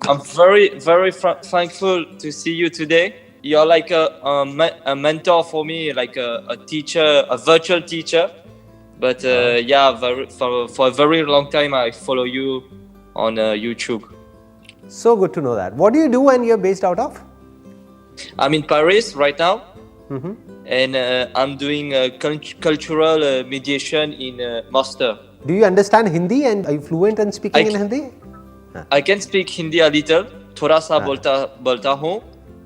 I'm very thankful to see you today. You're like a mentor for me, like a teacher, a virtual teacher. But for a very long time, I follow you on YouTube. So good to know that. What do you do when you're based out of? I'm in Paris right now, and I'm doing cultural mediation in master. Do you understand Hindi and are you fluent in speaking in Hindi? I can speak Hindi a little, थोड़ा सा बोलता हूँ,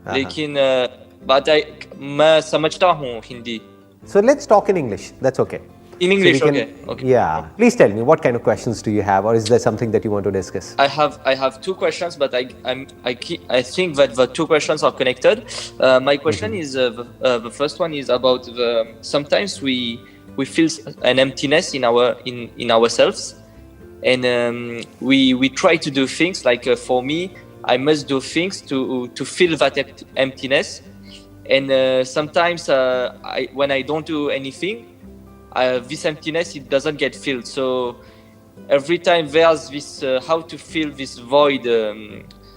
लेकिन मैं समझता हूँ Hindi. So let's talk in English. That's okay. In English, so okay. Yeah. Please tell me, what kind of questions do you have, or is there something that you want to discuss? I have two questions, but I think that the two questions are connected. My question is the first one is about sometimes we feel an emptiness in ourselves, and we try to do things like for me, I must do things to fill that emptiness, and sometimes when I don't do anything, this emptiness, it doesn't get filled. So every time there's this how to fill this void.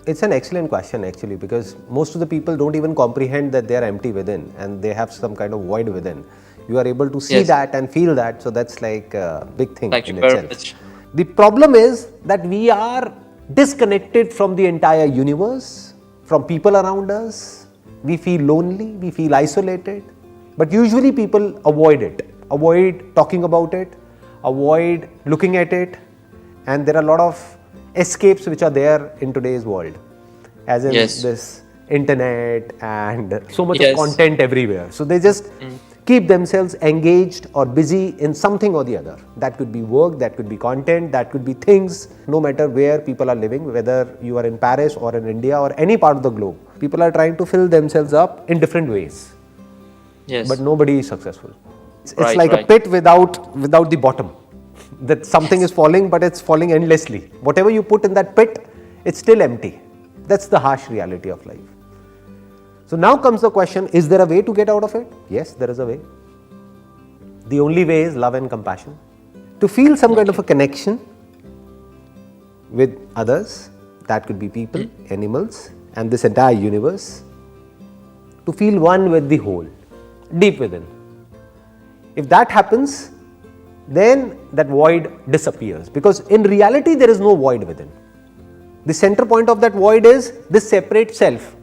It's an excellent question actually, because most of the people don't even comprehend that they are empty within and they have some kind of void within. You are able to see that and feel that, so that's like a big thing. Thank you very much. The problem is that we are disconnected from the entire universe, from people around us. We feel lonely, we feel isolated, but usually people avoid it. Avoid talking about it, avoid looking at it, and there are a lot of escapes which are there in today's world, as in this internet and so much of content everywhere. So they just keep themselves engaged or busy in something or the other. That could be work, that could be content, that could be things, no matter where people are living, whether you are in Paris or in India or any part of the globe. People are trying to fill themselves up in different ways. Yes. But nobody is successful. It's like a pit without the bottom. That something is falling, but it's falling endlessly. Whatever you put in that pit, it's still empty. That's the harsh reality of life. So now comes the question, is there a way to get out of it? Yes, there is a way. The only way is love and compassion. To feel some kind of a connection with others, that could be people, animals, and this entire universe. To feel one with the whole, deep within. If that happens, then that void disappears, because in reality there is no void within. The center point of that void is this separate self.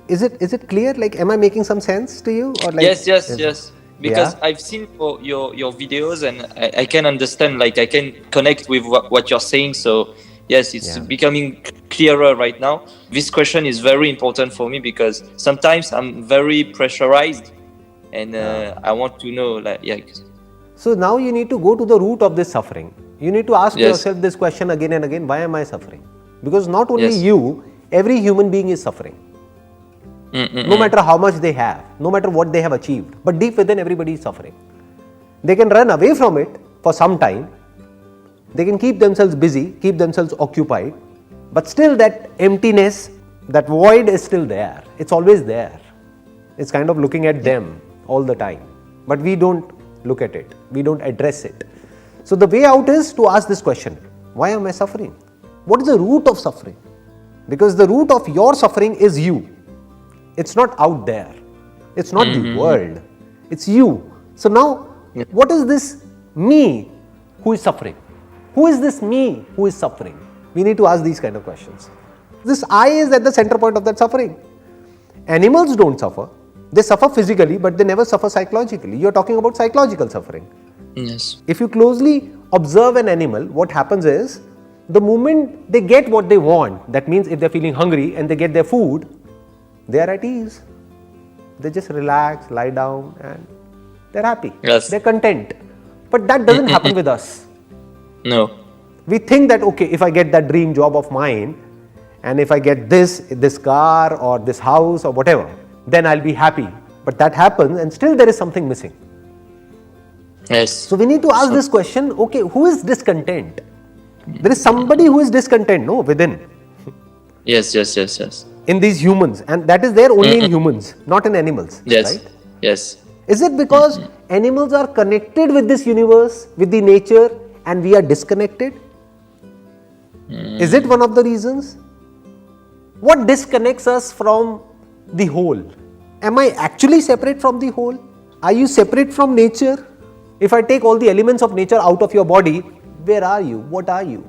Is it clear? Like, am I making some sense to you? Or like, yes. Because I've seen your videos and I can understand, like I can connect with what you're saying. So yes, it's becoming clearer right now. This question is very important for me because sometimes I'm very pressurized. And I want to know, So now you need to go to the root of this suffering. You need to ask yourself this question again and again, why am I suffering? Because not only you, every human being is suffering. No matter how much they have, no matter what they have achieved, but deep within everybody is suffering. They can run away from it for some time. They can keep themselves busy, keep themselves occupied, but still that emptiness, that void is still there. It's always there. It's kind of looking at them all the time, but we don't look at it, we don't address it. So the way out is to ask this question, why am I suffering? What is the root of suffering? Because the root of your suffering is you. It's not out there, it's not the world, it's you. So now, what is this me who is suffering? Who is this me who is suffering? We need to ask these kind of questions. This I is at the center point of that suffering. Animals don't suffer. They suffer physically, but they never suffer psychologically. You are talking about psychological suffering. Yes. If you closely observe an animal, what happens is, the moment they get what they want, that means if they're feeling hungry and they get their food, they are at ease. They just relax, lie down, and they're happy. Yes. They're content. But that doesn't happen with us. No. We think that, okay, if I get that dream job of mine, and if I get this car or this house or whatever, then I'll be happy. But that happens and still there is something missing. Yes. So we need to ask this question, okay, who is discontent? There is somebody who is discontent, no, within. Yes. In these humans, and that is there only in humans, not in animals. Yes. Right? Yes. Is it because animals are connected with this universe, with the nature, and we are disconnected? Is it one of the reasons? What disconnects us from the whole? Am I actually separate from the whole? Are you separate from nature? If I take all the elements of nature out of your body, where are you? What are you?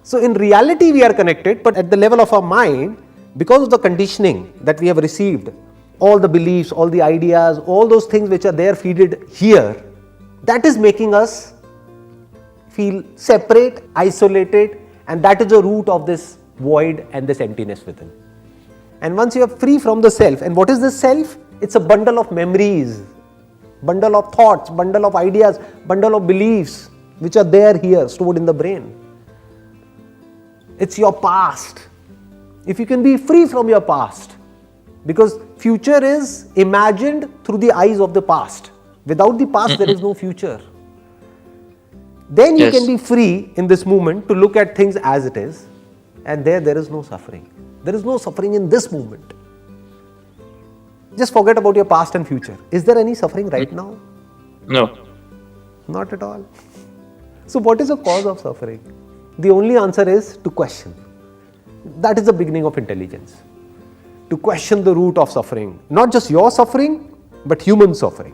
So in reality we are connected, but at the level of our mind, because of the conditioning that we have received, all the beliefs, all the ideas, all those things which are there feeded here, that is making us feel separate, isolated, and that is the root of this void and this emptiness within. And once you are free from the self, and what is the self? It's a bundle of memories, bundle of thoughts, bundle of ideas, bundle of beliefs which are there here stored in the brain. It's your past. If you can be free from your past, because future is imagined through the eyes of the past. Without the past, there is no future. Then you can be free in this moment to look at things as it is, and there is no suffering. There is no suffering in this moment. Just forget about your past and future. Is there any suffering right now? No. Not at all. So what is the cause of suffering? The only answer is to question. That is the beginning of intelligence. To question the root of suffering. Not just your suffering, but human suffering.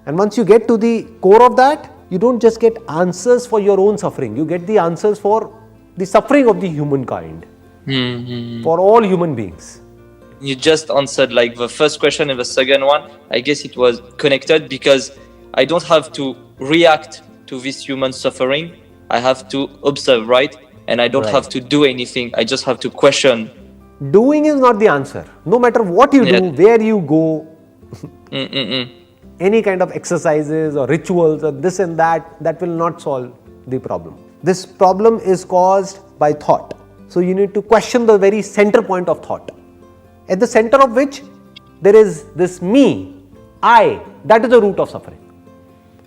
And once you get to the core of that, you don't just get answers for your own suffering. You get the answers for the suffering of the humankind. For all human beings. You just answered like the first question and the second one. I guess it was connected because I don't have to react to this human suffering. I have to observe, right? And I don't have to do anything. I just have to question. Doing is not the answer. No matter what you do, where you go, any kind of exercises or rituals or this and that will not solve the problem. This problem is caused by thought. So you need to question the very center point of thought. At the center of which there is this me, I, that is the root of suffering.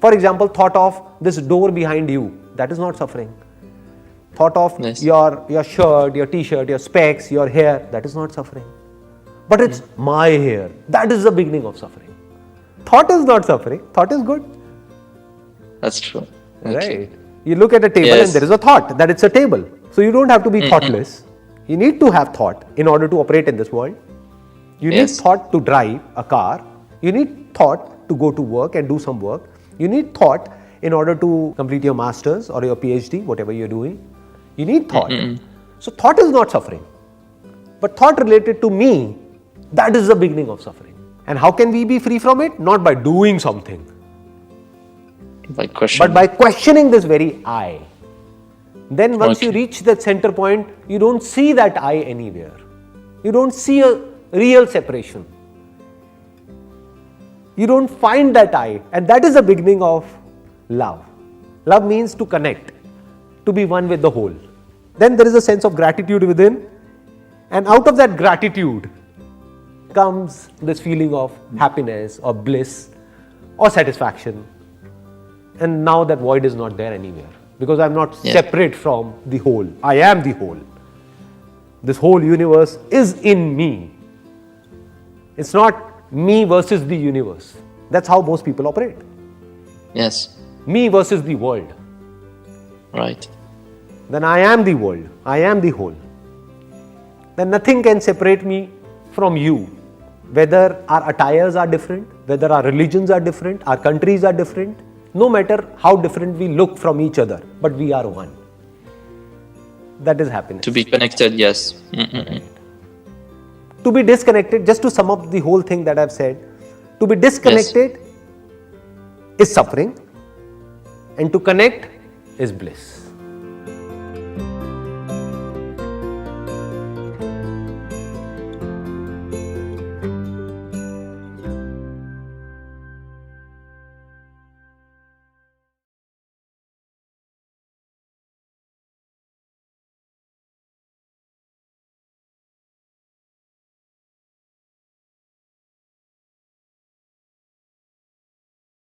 For example, thought of this door behind you, that is not suffering. Thought of your shirt, your t-shirt, your specs, your hair, that is not suffering. But it's my hair, that is the beginning of suffering. Thought is not suffering, thought is good. That's true. Right. You look at a table and there is a thought that it's a table. So you don't have to be thoughtless. You need to have thought in order to operate in this world. You need thought to drive a car. You need thought to go to work and do some work. You need thought in order to complete your master's or your PhD, whatever you're doing. You need thought. So thought is not suffering. But thought related to me, that is the beginning of suffering. And how can we be free from it? Not by doing something. By questioning. But by questioning this very I. Then once you reach that center point, you don't see that I anywhere. You don't see a real separation. You don't find that I. And that is the beginning of love. Love means to connect, to be one with the whole. Then there is a sense of gratitude within. And out of that gratitude comes this feeling of happiness or bliss or satisfaction. And now that void is not there anywhere. Because I am not separate from the whole. I am the whole. This whole universe is in me. It's not me versus the universe. That's how most people operate. Yes. Me versus the world. Right. Then I am the world. I am the whole. Then nothing can separate me from you. Whether our attires are different, whether our religions are different, our countries are different, no matter how different we look from each other, but we are one. That is happiness. To be connected, yes. Right. To be disconnected, just to sum up the whole thing that I've said, to be disconnected is suffering, and to connect is bliss.